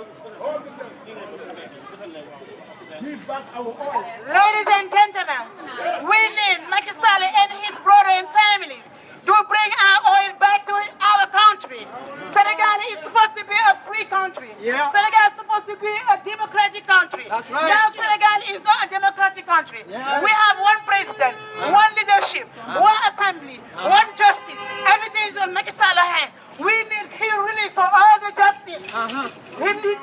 Ladies and gentlemen, we need Macky Sall and his brother and family to bring our oil back to our country. Senegal is supposed to be a free country. Yeah. Senegal is supposed to be a democratic country. That's right. Now Senegal is not a democratic country. Yeah. We have one president, one leadership, one assembly, one justice. Everything is on Macky Sall's hand. We need him release for all the justice. We need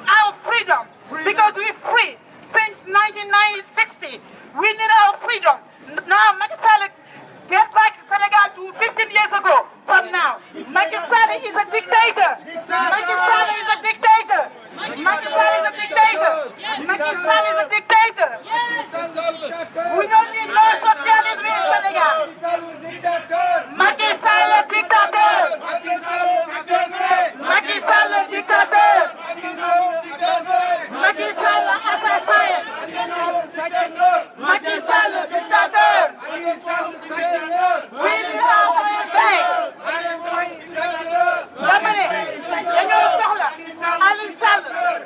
our freedom because we're free since 1960. We need our freedom. Now Macky Sall get back Senegal to 15 years ago from now. Macky Sall is a dictator. Macky Sall is a dictator. Macky Sall is a dictator. Macky Sall is a dictator. We don't need no socialism in Senegal. Macky Sall is a dictator. Macky Sall is a dictator. Macky Sall is assassin. Macky Sall is a dictator. We need our oil back. Dama ne dañoo soxla Aliou Sall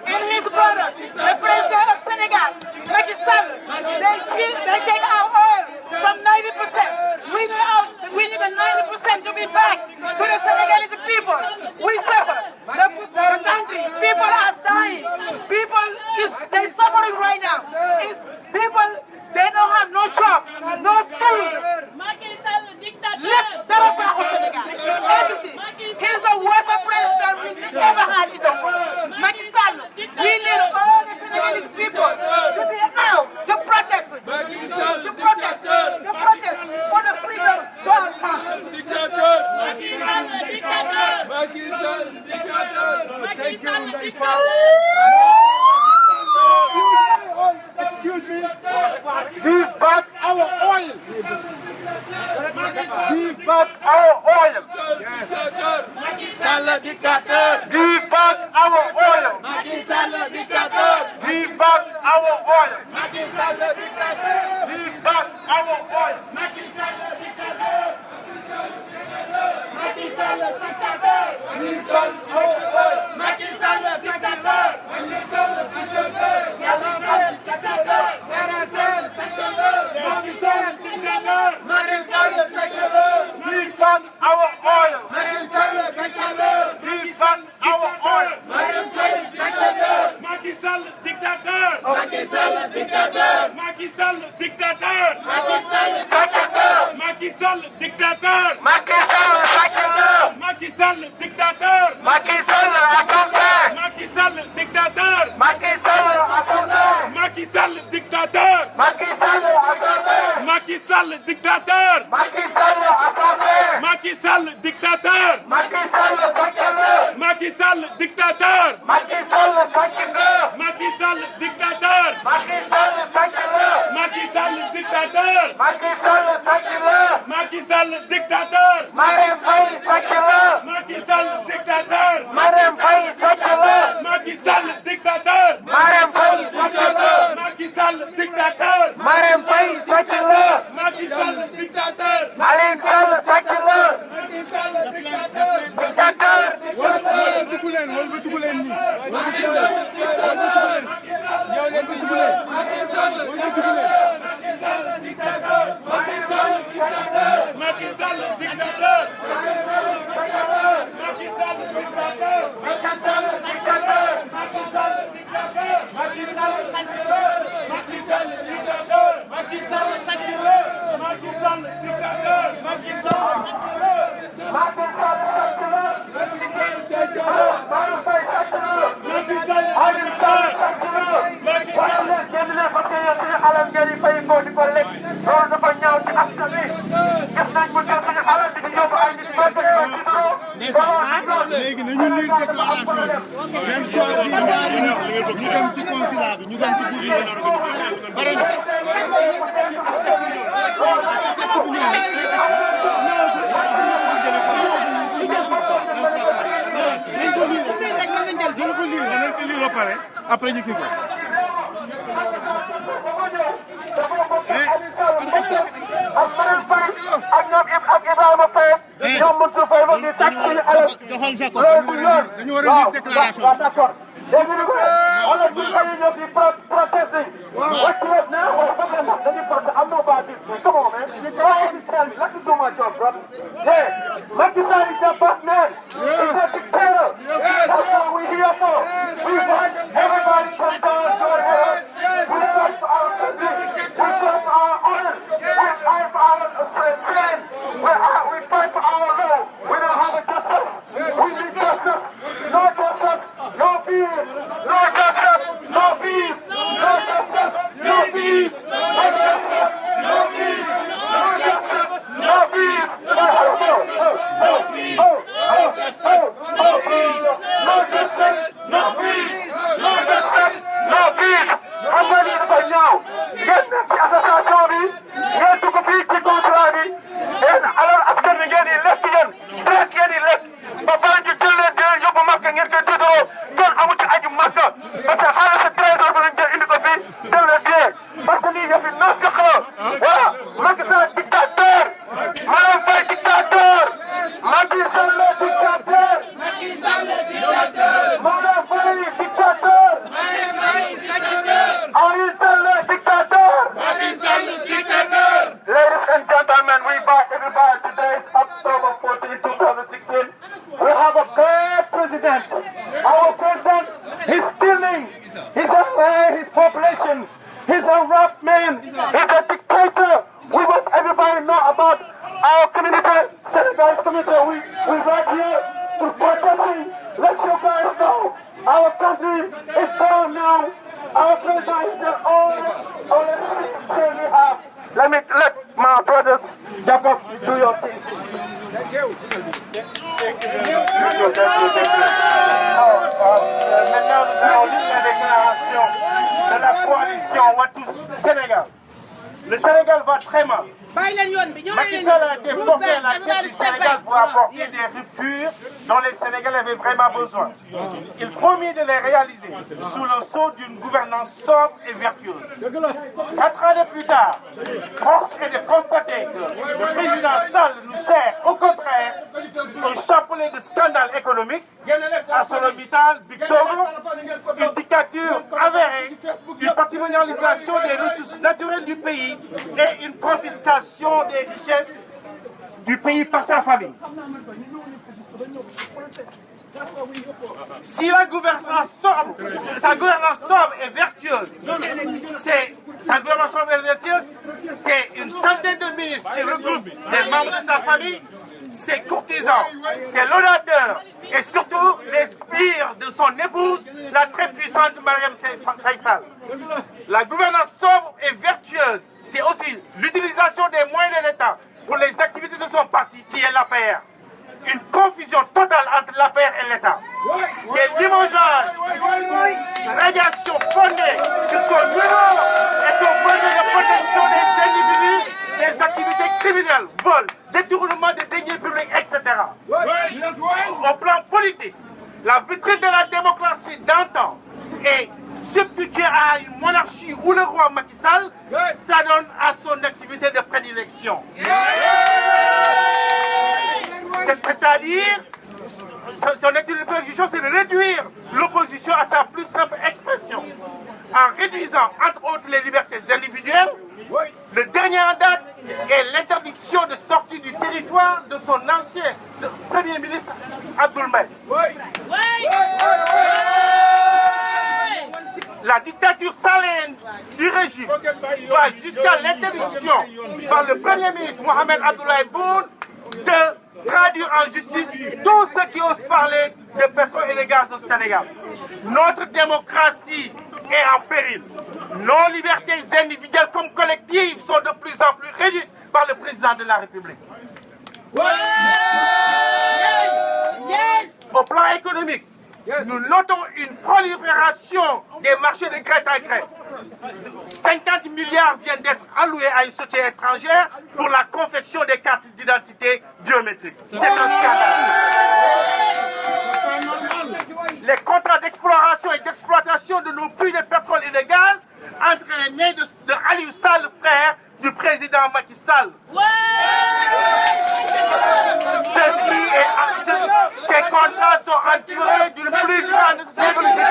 and his brother, the president of Senegal, Macky Sall. They take our oil from 90%. We need the 90% to be back to the Senegalese people. We suffer. The country, people are dying. They're suffering right now. People, they don't have no job, no school. Lépp dara baaxul Sénégal. Everything. He's the worst president we ever had in the world. Macky Sall, we need all the Senegalese people to be out, to protest for the freedom to our country. Macky Sall, dictator. Macky Sall, dictator. Macky Sall, dictator. Excuse me. Give back our oil. Give back our oil. Macky Sall, dictator. Give back our oil. Macky Sall, dictator. Give back our oil. Macky Sall, dictator. Give back our oil. Macky Sall, dictator. Macky Sall, dictator. Give back our oil. Macky Sall, dictator. Macky Sall, dictator. Macky Sall, dictator. Give back our oil. Macky Sall, dictator. Give back our oil. Macky Sall dictateur. Macky Sall, dictator. Macky Sall dictateur. Macky Sall, dictator. Macky Sall dictateur. Macky Sall, dictator. Macky Sall dictateur. Macky Sall, dictator. Macky Sall dictateur. Macky Sall, dictator. Macky Sall dictateur. Macky Sall, dictator. Macky Sall dictateur. Macky Sall, dictator. Macky Sall dictateur. Macky Sall, dictator. Macky Sall dictateur. Macky Sall, dictator. Macky Sall dictateur. Macky Sall, dictator. Macky Sall dictateur. Macky Sall, dictator. Macky Sall dictateur. Marème Faye, dictator. Macky Sall dictateur. Marème Faye, dictator. Macky Sall dictateur. Marème Faye, dictator. Macky Sall dictateur. Marème Faye, dictator. Macky Sall dictateur. Aliou Sall, dictator. Macky Sall dictateur. Dictateur. Macky Sall dictateur. Macky Sall dictateur. Macky Sall, dictateur. Macky Sall dictateur. Macky Sall dictateur. Macky Sall dictateur. Macky Sall, dictateur. Macky Sall dictateur. Macky Sall léegi nañu lire déclaration bi ngeen choisir ñaari nit ñu dem ci consulat bi ñu dem ci consulat pare na dañ ko lire ba pare après ñu kii ko Aliou Sall mbokk ak Marème Faye ak ñoom ak Ibrahima Faye ñoom Moussa Faye ba di sàkk suñu alal loolu du yoon waaw d'accord léegi nag alors bu ñu ñëw di protester wacc leen na wala fa ngeen wax dañuy protester am no bad business come on man you try to tell me let me do my job brother yeah Macky Sall is a bad man he's a dictator that's what we're here for we want everybody to come down to our head we fight for our country we fight for our honor we fight for our friend we fight for our law we don't have a justice we need justice no justice no peace no justice no peace no justice no peace no justice no peace no justice no peace no peace no justice no peace no justice no peace xam nga ni dafa ñaaw ngeen nekk ci association bi ngeen dugg fii ci consulat bi ngeen alors askan bi ngeen di lekk yéen traite ngeen di lekk ba pare ñu jël leen di leen yóbbu Makka ngeen koy tuddoo kon amu ci aju Makka parce que xaalis sa trésor bi lañ jël indi ko fii jël leen dee parce que lii yëfi naafeq la voilà Macky Sall dictateur Marème Faye dictateur Macky Sall dictateur Marème Faye dictateur Aliou Sall dictateur Ladies and gentlemen, we back everybody. Today is October 14, 2016. We have a bad president. Our president is stealing his population. He's a rough man. He's a dictator. We want everybody to know about our community, Senegalese community. We right here to protesting. Let you guys know our country is down now. Our president is the only thing we have. Let my brothers, Jacob, do your thing. Thank you. Maintenant, nous allons lire la déclaration de la coalition Wattu Sénégal. Le Sénégal va très mal. Macky Sall a été porté à la tête du Sénégal pour apporter des ruptures dont les Sénégalais avaient vraiment besoin. Il promit de les réaliser sous le sceau d'une gouvernance sobre et vertueuse. 4 années plus tard, force est de constater que le président Sall nous sert au contraire un chapelet de scandales économiques, ArcelorMittal, Big Togo, une dictature avérée, une patrimonialisation des ressources naturelles du pays et une confiscation des richesses du pays par sa famille. Si la gouvernance sobre, sa gouvernance sobre et vertueuse, c'est une centaine de ministres qui regroupent des membres de sa famille, ses courtisans, ses laudateurs et surtout les sbires de son épouse, la très puissante Marième Faye Sall. La gouvernance sobre et vertueuse, c'est aussi l'utilisation des moyens de l'État pour les activités de son parti qui est l'APR. Une confusion totale entre l'APR et l'État. Des limogeages, radiations fondées sur son niveau et son besoin de protection des individus, des activités criminelles, vols, détournement des deniers publics, etc. Au plan politique, la vitrine de la démocratie d'antan est substituée à une monarchie où le roi Macky Sall s'adonne à son activité de prédilection. C'est-à-dire, son activité de prédilection, c'est de réduire l'opposition à sa plus simple expression, en réduisant entre autres les libertés individuelles. Le dernier en date est l'interdiction de sortie du territoire de son ancien Premier ministre Abdoul Mbaye. La dictature saléenne du régime va jusqu'à l'interdiction par le Premier ministre Mohamed Abdoulaye Boun de traduire en justice tous ceux qui osent parler de pétrole et de gaz au Sénégal. Notre démocratie est en péril. Nos libertés individuelles comme collectives sont de plus en plus réduites par le président de la République. Au plan économique, nous notons une prolifération des marchés de gré à gré. 50 milliards viennent d'être alloués à une société étrangère pour la confection des cartes d'identité biométriques. C'est un scandale. Les contrats d'exploration et d'exploitation de nos puits de pétrole et de gaz entraîné de Aliou Sall, le frère du président Macky Sall. Ces contrats sont entourés d'une plus grande sécurité.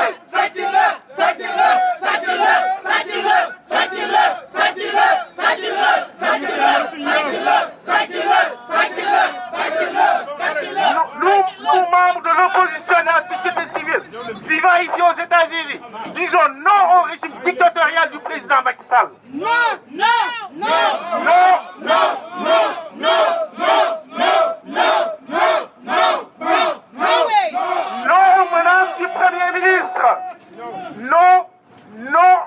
Nous, membres de l'opposition et de la société civile, vivant ici aux États-Unis, disons non au régime dictatorial du président Macky Sall. Non, non, non, non, non, non, non, non, non, non, non, non, non, non, non aux menaces du Premier ministre. Non, non,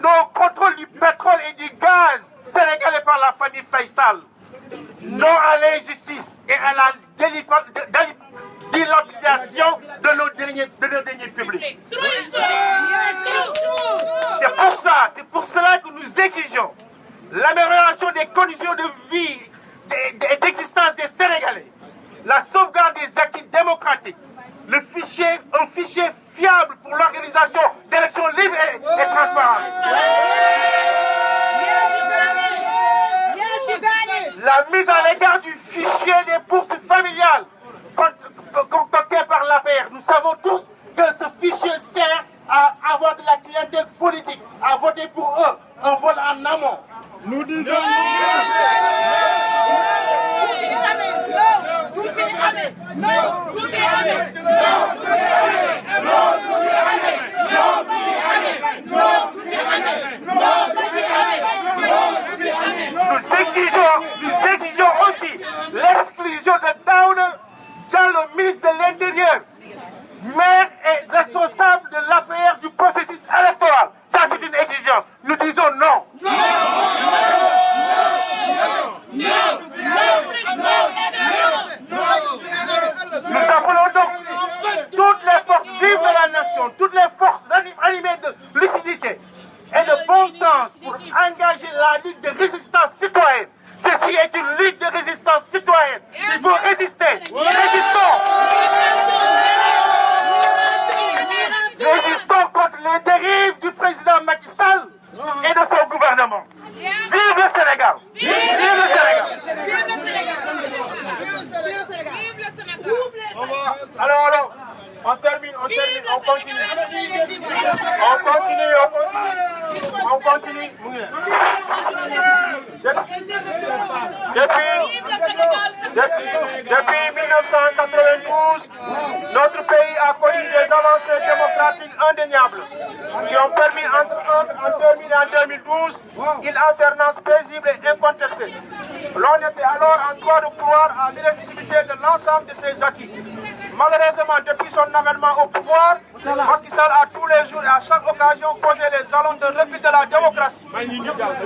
non au contrôle du pétrole et du gaz sénégalais par la famille Faisal. Non à l'injustice et à la dilapidation de nos deniers publics. C'est pour cela que nous exigeons l'amélioration des conditions de vie et d'existence des Sénégalais, la sauvegarde des acquis démocratiques, un fichier fiable pour l'organisation d'élections libres et transparentes. La mise en égard du fichier des bourses familiales concocté par l'APR. Nous savons tous que ce fichier sert à avoir de la clientèle politique, à voter pour eux, un vol en amont. Nous disons Nous exigeons aussi l'exclusion de Daouda Diallo, le ministre de l'Intérieur, maire et responsable de l'APR du processus électoral. Ça, c'est une exigence. Nous disons non. Non. Nous appelons donc toutes les forces vives de la nation, toutes les forces animées de lucidité et de bon sens pour engager la lutte de résistance citoyenne. Ceci est une lutte de résistance citoyenne. Il faut résister. Résistons contre les dérives du président Macky Sall et de son gouvernement. Vive le Sénégal. Vive le Sénégal. Alors, on termine, on continue. Depuis 1992, notre pays a connu des avancées démocratiques indéniables qui ont permis entre autres en 2000 et en 2012 une alternance paisible et incontestée. L'on était alors en droit de croire à l'irréversibilité de l'ensemble de ces acquis. Malheureusement, depuis son avènement au pouvoir, Macky Sall a tous les jours et à chaque occasion posé les jalons de recul de la démocratie.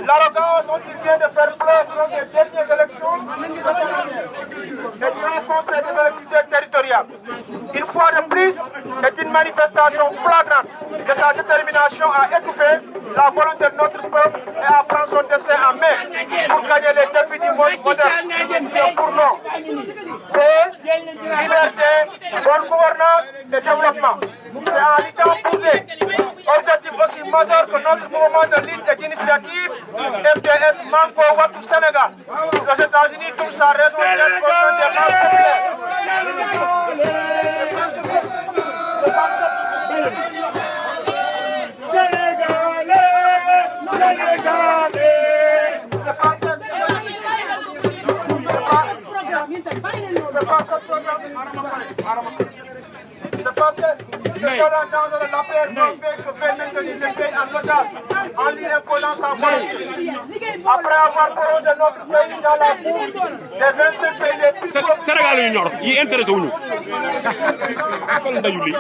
L'arrogance dont il vient de faire preuve dans les dernières élections et du Conseil des collectivités territoriales, une fois de plus, est une manifestation flagrante de sa détermination à étouffer la volonté de notre peuple et à prendre son destin en main pour gagner les défis du monde moderne pour nous. Paix, liberté, bonne gouvernance et développement. C'est en luttant pour des objectifs aussi majeurs que notre mouvement de lutte et d'initiative MTS Manko Watu Sénégal. Les États-Unis trouvent sa raison d'être au sein des masses populaires. C'est parce que le dans de l'APR fait maintenir le pays en otage en lui imposant sa volonté. Après avoir prolongé notre pays dans la boue des 25 pays les plus pauvres. Sénégal yu ñor yi intéressé wuñu fal ndayu li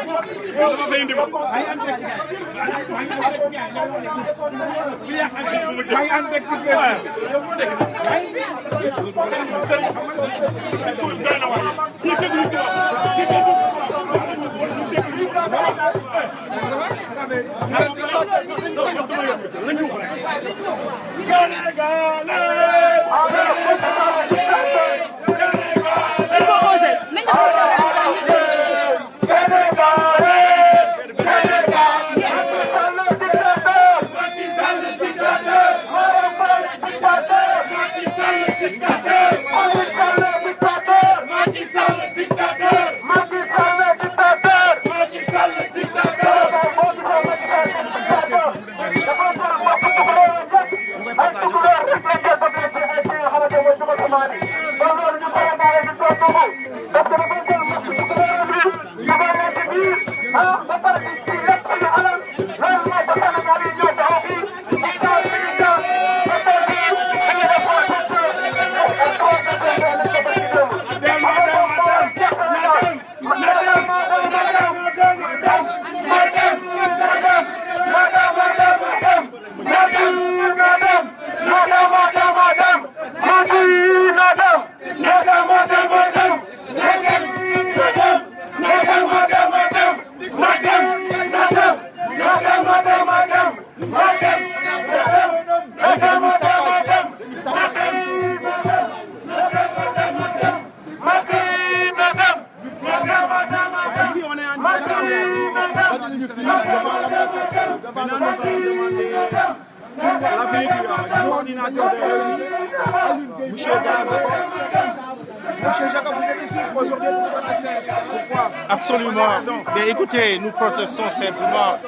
Absolument. Mais écoutez, nous protestons simplement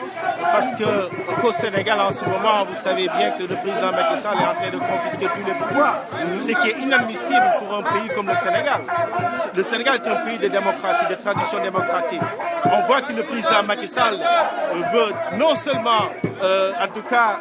parce qu'au Sénégal, en ce moment, vous savez bien que le président Macky Sall est en train de confisquer tous les pouvoirs, ce qui est inadmissible pour un pays comme le Sénégal. Le Sénégal est un pays de démocratie, de tradition démocratique. On voit que le président Macky Sall veut non seulement, en tout cas,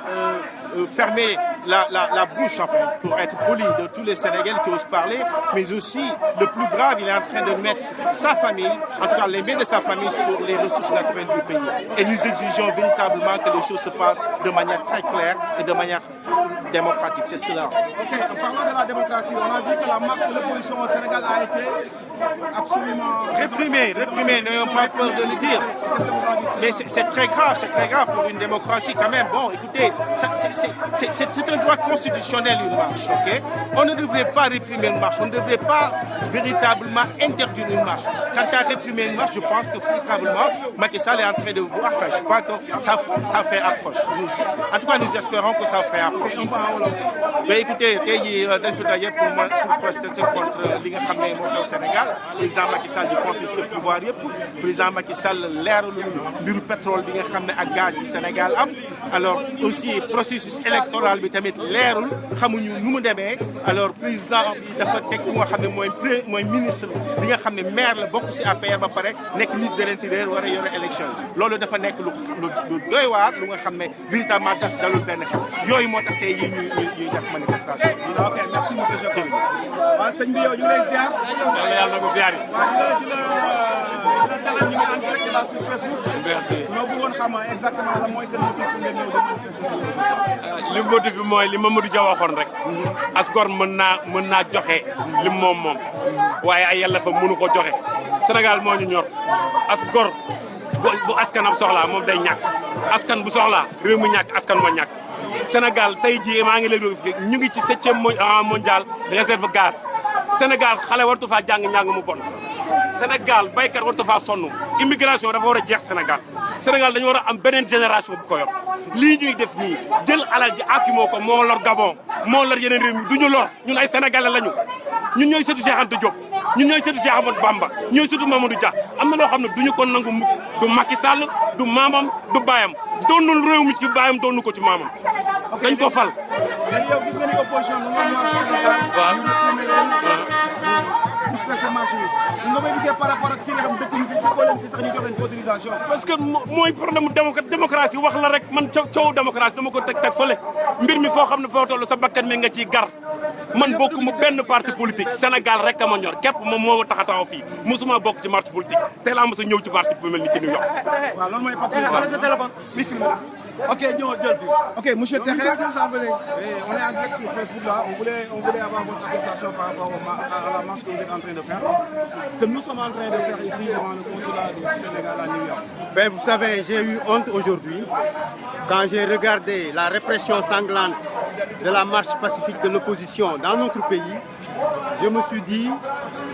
fermer la bouche, enfin, pour être poli, de tous les Sénégalais qui osent parler, mais aussi, le plus grave, il est en train de mettre sa famille, en tout cas les biens de sa famille, sur les ressources naturelles du pays. Et nous exigeons véritablement que les choses se passent de manière très claire et de manière démocratique. C'est cela. Ok, en parlant de la démocratie, on a vu que la marche de l'opposition au Sénégal a été absolument réprimée, n'ayons pas peur de le dire. Mais c'est très grave pour une démocratie quand même. Bon, écoutez, c'est un droit constitutionnel, une marche, ok? On ne devrait pas réprimer une marche, on ne devrait pas véritablement interdire une marche. Quant à réprimer une marche, je pense que véritablement, Macky Sall est en train de voir, enfin, je crois que ça fait approche. En tout cas, nous espérons que ça fait approche. Mais écoutez, d'ailleurs pour protester contre li nga xam ne moo xew Sénégal, président Macky Sall di confisque le pouvoir yëpp, président Macky Sall leeralul mbiru pétrole bi nga xam ne ak gaz bi Sénégal am. Alors aussi processus électoral bi tamit leerul, xamuñu nu mu demee. Alors président bi dafa teg ku nga xam ne mooy ministre bi nga xam ne maire la bokk ci APR ba pare nekk ministre de l'intérieur war a yore élection loolu dafa nekk lu doy waar lu nga xam ne véritablement tax dalul benn xel yooyu moo tax tey yi ñuy def manifestation. ok merci monsieur Jacob. waaw sëñ bi yow ñu ngi lay ziar. yàlla na ko ziar yi. waaw di la dalal ñu ngi en direct là sur Facebook. merci. ñoo bëggoon xam exactement lan mooy seen motif pour ngeen ñëw di manifester. li motif bi mooy li Mamadou Dia waxoon rek. as gor mën naa joxe lim moom. waaye ay yàlla fa mënu ko joxe. Sénégal moo ñu ñor as gor bu askanam soxlaa moom day ñàkk askan bu soxlaa réew mi ñàkk askan moo ñàkk. Sénégal tey jii maa ngi lay doon ñu ngi ci 7e mondial réserve gaz Sénégal xale wartu faa jàng mu bon Sénégal baykat wartu faa sonn immigration dafa war a jeex Sénégal dañu war a am beneen génération bu ko yor lii ñuy def nii jël alal ji akimoo ko moo lor Gabon moo lor yeneen réew mi du ñu lor ñun ay sénégalais lañu ñun ñooy sëtu Cheikh Anta Diop ñun ñooy sëtu Cheikh Ahmadou Bamba ñooy sëtu Mamadou Dia am na loo xam ne duñu ko nangu mukk du Macky Sall du maamam du baayam doonul réew mi ci baayam doonu ko ci maamam dañ ko fal. mais yow gis nga ni opposition bi nga marche Sénégal. marche bi nga koy gisee par rapport ak fi nga xam dëkkuñu fi ko leen fi sax ñu jox leen fi autorisation. parce que mooy problème démocratie wax la rek man coow démocratie dama ko teg fële mbir mi foo xam ne foo toll sa bakkan mi nga ciy gar man bokkuma benn parti politique Sénégal rek a ma ñor képp moom moo ma tax a taxaw fii mosuma bokk ci marche politique tey laa mos a ñëw ci marche bu mel ni ci New York. waaw loolu mooy sa téléphone mi filmé. Ok, ok, monsieur Terres, on est en direct sur Facebook là. On voulait avoir votre appréciation par rapport à la marche que vous êtes en train de faire, que nous sommes en train de faire ici devant le consulat du Sénégal à New York. Ben, vous savez, j'ai eu honte aujourd'hui quand j'ai regardé la répression sanglante de la marche pacifique de l'opposition dans notre pays. Je me suis dit,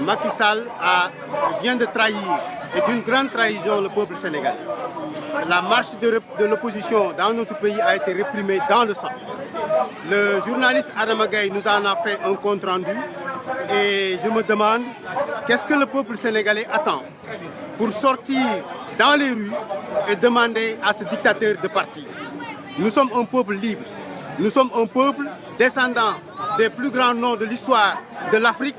Macky Sall vient de trahir, et d'une grande trahison, le peuple sénégalais. La marche de l'opposition dans notre pays a été réprimée dans le sang. Le journaliste Adama Gaye nous en a fait un compte rendu et je me demande qu'est-ce que le peuple sénégalais attend pour sortir dans les rues et demander à ce dictateur de partir. Nous sommes un peuple libre, nous sommes un peuple descendant des plus grands noms de l'histoire de l'Afrique,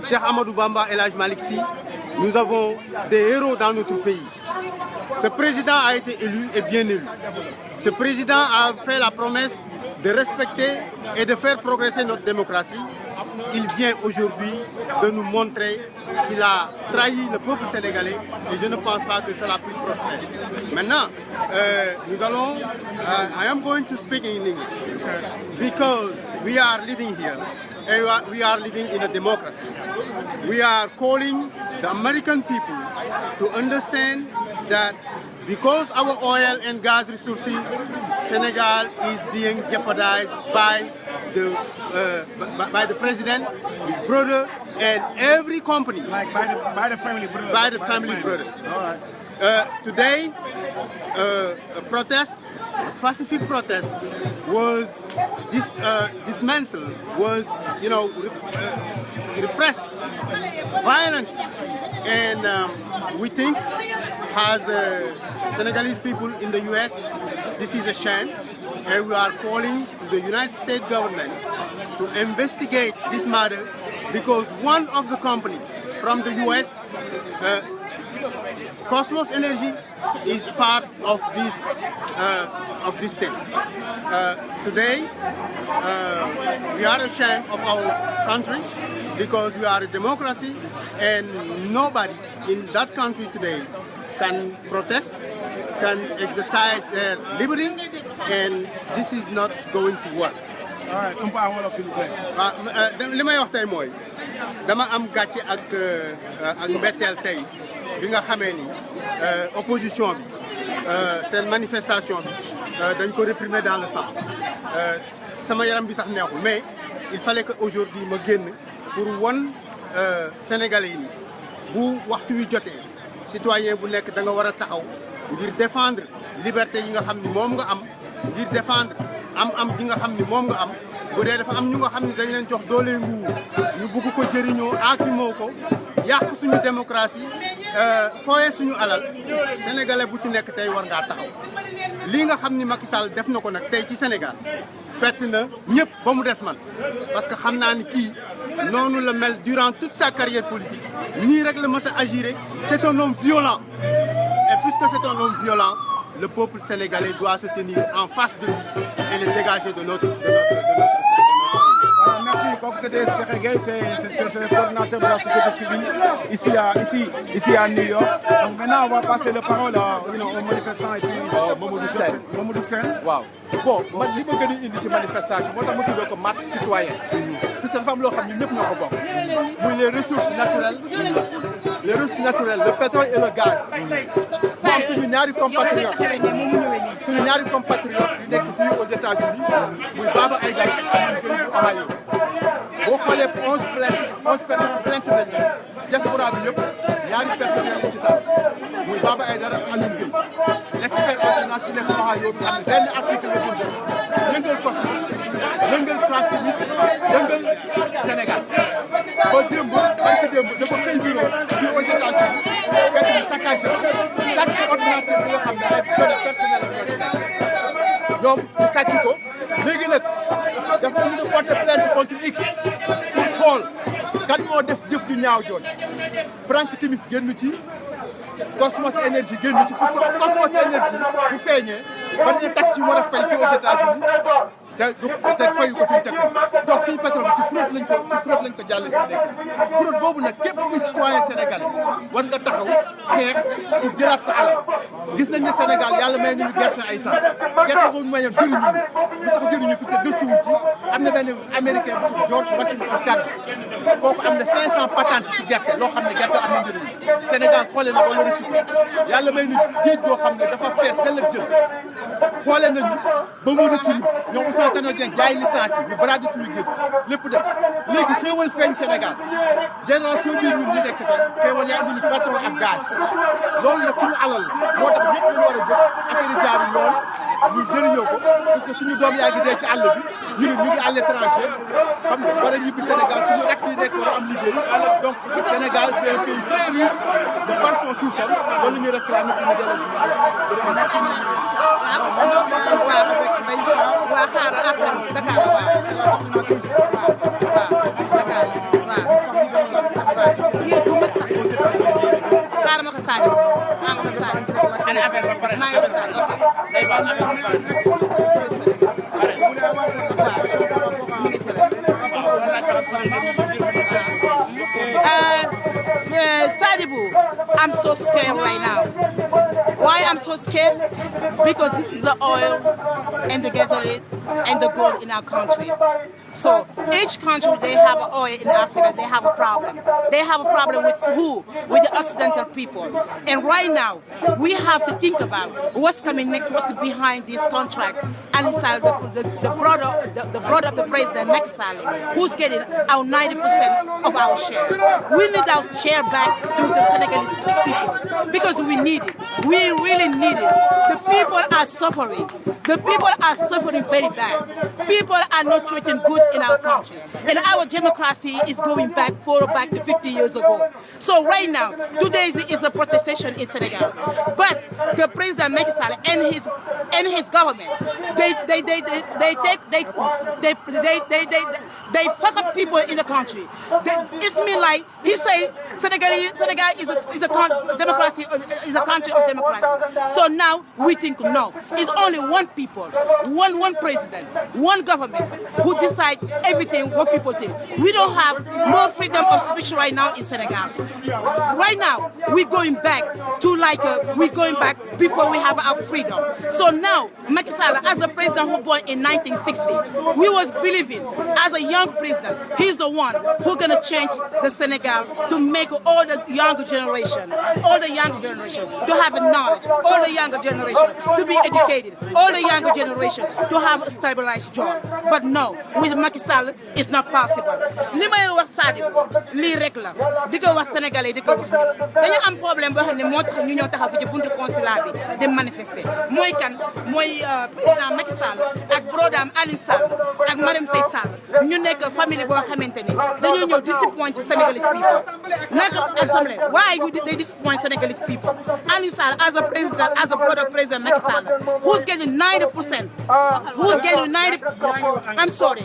Cheikh Ahmadou Bamba et El Hadj Malick Sy. Nous avons des héros dans notre pays. Ce président a été élu et bien élu. Ce président a fait la promesse de respecter et de faire progresser notre démocratie. Il vient aujourd'hui de nous montrer qu'il a trahi le peuple sénégalais et je ne pense pas que cela puisse prospérer. Maintenant, nous allons, I am going to speak in English because we are living here and we are living in a democracy. We are calling the American people to understand that because our oil and gas resources, Senegal is being jeopardized by the president, his brother, and every company. Like by the family brother. By the family's brother. All right. Today, a protest, a pacific protest, was dismantled, was repressed violently, and we think, as Senegalese people in the U.S., this is a shame, and we are calling to the United States government to investigate this matter because one of the companies from the U.S., Cosmos Energy, is part of this thing. Today, we are ashamed of our country because we are a democracy and nobody in that country today can protest, can exercise their liberty, and this is not going to work. All right, un peu en wolof s'il vous plaît. Li may wax tey mooy dama am gàcce ak mbetteel tey bi nga xamee ni opposition bi seen manifestation bi dañ ko réprimer dans le sang sama yaram bi sax neexul mais il fallait que aujourd'hui ma génn pour wan Sénégalais yi ni bu waxtu wi jotee citoyen bu nekk da nga war a taxaw ngir défendre liberté yi nga xam ni moom nga am ngir défendre am ji nga xam ni moom nga am bu dee dafa am ñu nga xam ni dañ leen jox doole nguur ñu bugg ko jëriñoo aakimoo ko yàq suñu démocratie fooyee suñu alal sénégalais bu ci nekk tey war ngaa taxaw lii nga xam ni Macky Sall def na ko nag tey ci Sénégal bett na ñëpp ba mu des man parce que xam naa ni kii noonu la mel durant toute sa carrière politique nii rek la mës a agir. C'est un homme violent et puisque c'est un homme violent, le peuple sénégalais doit se tenir en face de lui et le dégager de notre Voilà, merci. Donc c'était Gueye, c'est le coordinateur de la société civile ici à New York. Donc maintenant on va passer la parole aux manifestants et puis Mamadou Sène. Waaw bon man li ma gën a indi ci manifestation moo tax ma tuddee ko marche citoyenne parce que dafa am loo xam ne ñëpp ñoo ko bokk muy les ressources naturelles le pétrole et le gaz. mu am suñu ñaari compatriotes yu nekk fii aux États-Unis muy Baba Aïdara ak Alioune Gueye bu Ohio. boo xoolee 11 personnes plainte nañ leen diaspora bi yëpp ñaari personnes lañ ci taal muy Baba Aïdara ak Alioune Gueye. Expert en finance bi nekk Ohio bi am benn article la bind yëngal Cosmos yëngal Frank Timis yëngal Sénégal ba démb dafa xëy bureau fii aux États-Unis fekk ni saccage ordinateur bi nga xam ne ay données personnelles la ñoo ci nekk ñoom ñu sàcc ko léegi nag dafa ñu porter plainte contre X pour xool kan moo def jëf ju ñaaw jooju Frank Timis génn ci Cosmos Energy génn ci parce que Cosmos Energy bu feeñee bari na taxe yu war a fay fii aux États-Unis te fayu ko fi mu teg donc suñu pétrole bi ci fraude lañ ko jàllee fi mu nekk fraude boobu nag képp kuy citoyen sénégalais war nga taxaw xeex pour jëlaat sa alal gis nañ ne Sénégal yàlla may nañu gerte ay temps gerte boobu may ñoom jëriñu lu tax jëriñu parce que gëstuwuñ ci am na benn américain bu tudd George Washington Carver kooku am na 500 patentes ci gerte loo xam ne gerte am na njëriñ Sénégal xoolee na ba la rëccu yàlla may ñu géej boo xam ne dafa fees dell ak jël xoolee nañu ba mu rëccu ñu ñoom Ousmane Tanor Dieng jaay licence yi ñu baraadi suñu géej lépp dem léegi xéewal feeñ Sénégal génération bii ñun ñu nekk tey xéewal yaa ngi ñu pétrole ak gaz loolu nag suñu alal moo tax ñëpp ñu war a jóg affaire yi jaaru yoon ñu jëriñoo ko parce que suñu doom yaa ngi dee ci àll bi ñu ngi à l'étranger xam nga war a ñibbi Sénégal suñu rakk yi nekk war a am liggéey donc Sénégal c'est un pays très riche de par son sous-sol loolu ñu réclame pour ñu delloo suñu alal. waa xaaral après Dakar waaw Dakar waaw yéeg bu mag sax xaaral ma ko Sadio Sadibou, I'm so scared right now. Why I'm so scared? Because this is the oil and the gasoline and the gold in our country. So each country, they have oil in Africa, they have a problem. They have a problem with who? With the Occidental people. And right now, we have to think about what's coming next, what's behind this contract. And the brother of the president, Macky Sall, who's getting our 90% of our share. We need our share back to the Senegalese people because we need it. We really need it. The people are suffering. The people are suffering very bad. People are not treated good in our country. And our democracy is going back to 50 years ago. So right now, today is a protestation in Senegal. But the president Macky Sall and his government, they fuck up people in the country. It's me like he say Senegal is a democracy, is a country of democracy. So now we think no, it's only one people, one president, one government who decide everything what people think. We don't have no freedom of speech right now in Senegal. Right now we're going back to before we have our freedom. So now Macky Sall, as the president who born in 1960, we was believing as a young president, he's the one who gonna change the Senegal to make all the younger generation to have knowledge, all the younger generation to be educated, all the younger generation to have a stabilized job. But no, with Macky Sall, it's not possible. Li may wax Sadibou lii rek la di ko wax sénégalais di ko wax ñëpp dañu am problème boo xam ne moo tax ñu ñëw taxaw fi ci buntu consulat bi di manifester mooy kan mooy président Macky Sall ak brodam Aliou Sall ak Marème Faye Sall ñu nekk famille boo xamante ni dañoo ñëw disappoint Senegalese people. Naka assembly, why they disappoint Senegalese people? Aliou Sall as a president, as a brother President Macky Sall, who's getting 90%? Who's getting 90%? I'm sorry.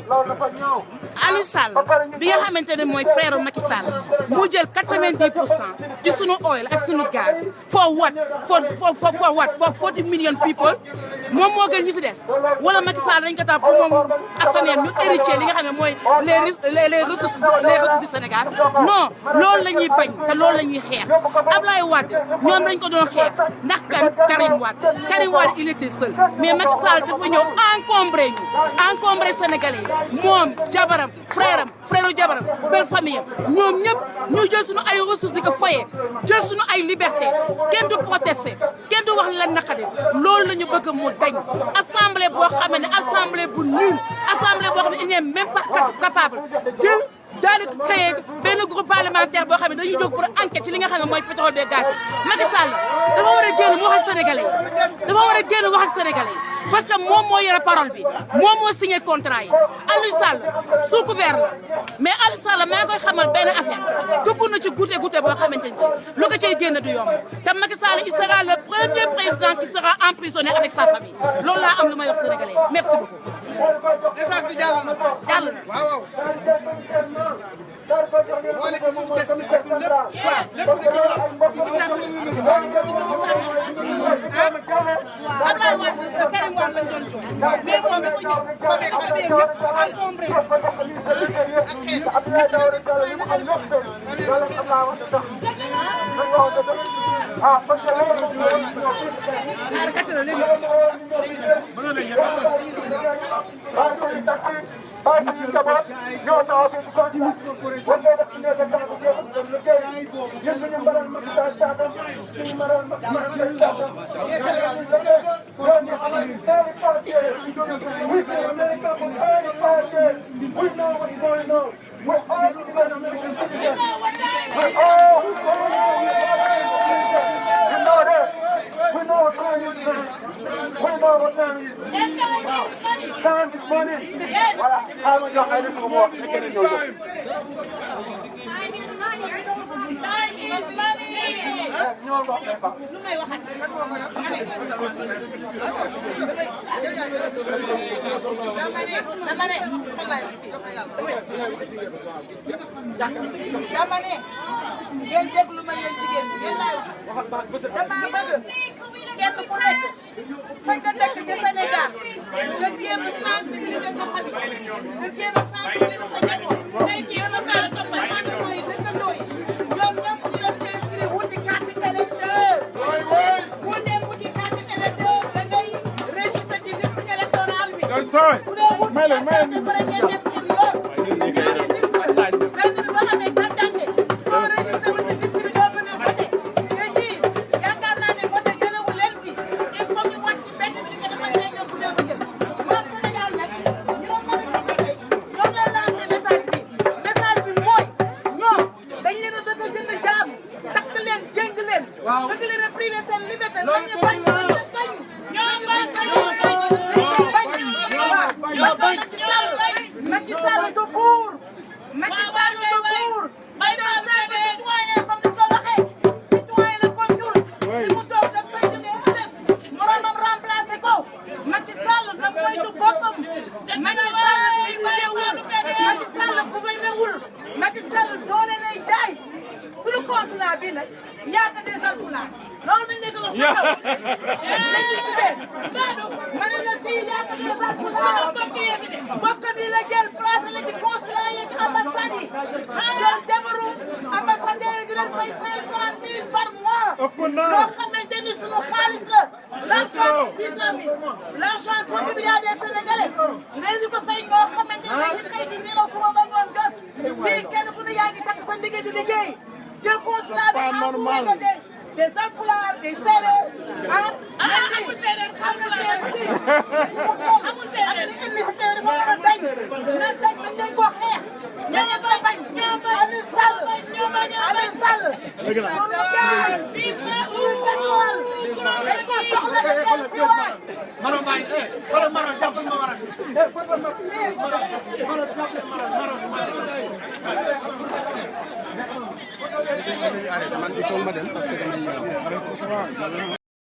Aliou Sall bi nga xamante ne mooy frère Macky Sall mu jël 90% ci sunu oil ak sunu gaz for what? For what? For 40 million people. moom moo gën ñu si des wala Macky Sall dañ ko tax pour moom ak famille ñu héritier li nga xam ne mooy les ressources du Sénégal. Non loolu la ñuy bañ te loolu la ñuy xeex Ablaye Wade ñoom dañ ko doon xeex ndax kan Karim Wade il était seul mais Macky Sall dafa ñëw encombré Sénégalais moom jabaram frère jabaram belle famille ñoom ñëpp ñu jël suñu ay ressources di ko foyee jël suñu ay liberté kenn du protester kenn du wax la naqade loolu la ñu bëgg mu dañ assemblée boo xam ne assemblée bu nul assemblée boo xam ne il n'est même pas capable jël daal di créé benn groupe parlementaire boo xam ne dañuy jóg pour enquête ci li nga xam ne mooy pétrole des gaz Macky Sall dafa war a génn mu wax ak sénégalais dafa war a génn wax ak sénégalais parce que moom moo yore parole bi moom moo signé contrat yi Aliou Sall sous couvert la mais Aliou Sall maa ngi koy xamal benn affaire dugg na ci goute boo xamante ni lu ko cay génn du yomb te Macky Sall il sera le premier président qui sera emprisonné avec sa famille loolu laa am lu may wax sénégalais merci beaucoup. message bi jàll na waaw. boole ci suñu des si lépp waaw lépp Ablaye Wade Karim Wade lañ doon jooy mais moom dafa ñëw foofee xale bi yëpp encombré Time is money. Voilà, how we got ready for more. Time is money. ñoo wax day fa lu may waxat dama ne ngeen déglu ma yéen jigéen yéen laay wax dama bëgg kenn ku nekk fa nga dëkk ci Sénégal nga jéem a sensibiliser sa famille nga jéem a sensibiliser sa njaboot nga jéem a sensibiliser sa àndandoo yi dëkkandoo yi ñoom ñëpp ñu dem inscrire wuti carte électeur ku dem wuti carte électeur da ngay registré ci liste électorale bi ku dee wuti carte électeur pare ngeen dem seen yoon ñaari liste benn bi boo amee carte d'identité soo registré wu ci liste bi doo mën a voté te ji yaakaar naa ne voté jëlewu leen fi il faut ñu wàcc ci mbedd bi di ko defal ngay ñëw bu dee bu jël waa Sénégal nag ñu doon manifester ñoom ñoo lancé message bi mooy ñoom dañ leen a bëgg a jënd jaam takk leen jéng leen bëgg leen a privé seen liberté dañu bañ Macky Sall du buur Macky Sall du buur c'est un simple citoyen comme ni ko waxee citoyen la comme ñun li mu toog daf fay jógee ëllëg moromam remplacé ko Macky Sall na moytu boppam Macky Sall liggéeyul Macky Sall gouverné wul Macky Sall doole lay jaay suñu consulat bi nag yaa ko des alpulaar loolu nañ nekk wax sa kaw dañu sibee ma ne la fii yaa ko des alpulaar bokk bi la jël place la ci consulat yi ci ambassade yi jël jabaru ambassadeur yi di leen fay 500 000 par mois loo xamante ni sunu xaalis la l'argent 600 000 l'argent contribuable des Sénégalais nga di ko fay ñoo xamante ne dañuy xëy di nelaw suba ba ngoon jot fii kenn ku ne yaa ngi takk sa ndigg di liggéey jël consulat bi entouré ko des alpulaar des séeréer amul séeréer am na séeréer fii amul séeréer ak émission dafa war a dañ na dañ dañ leen ko xeex ña ngeen ko bañ Aliou Sall Aliou Sall sunu gaal sunu pétrole dañ ko soxla nga jël si waat Maron bay xoolal Maron jàppal ma war a man il faut ma dem parce que damay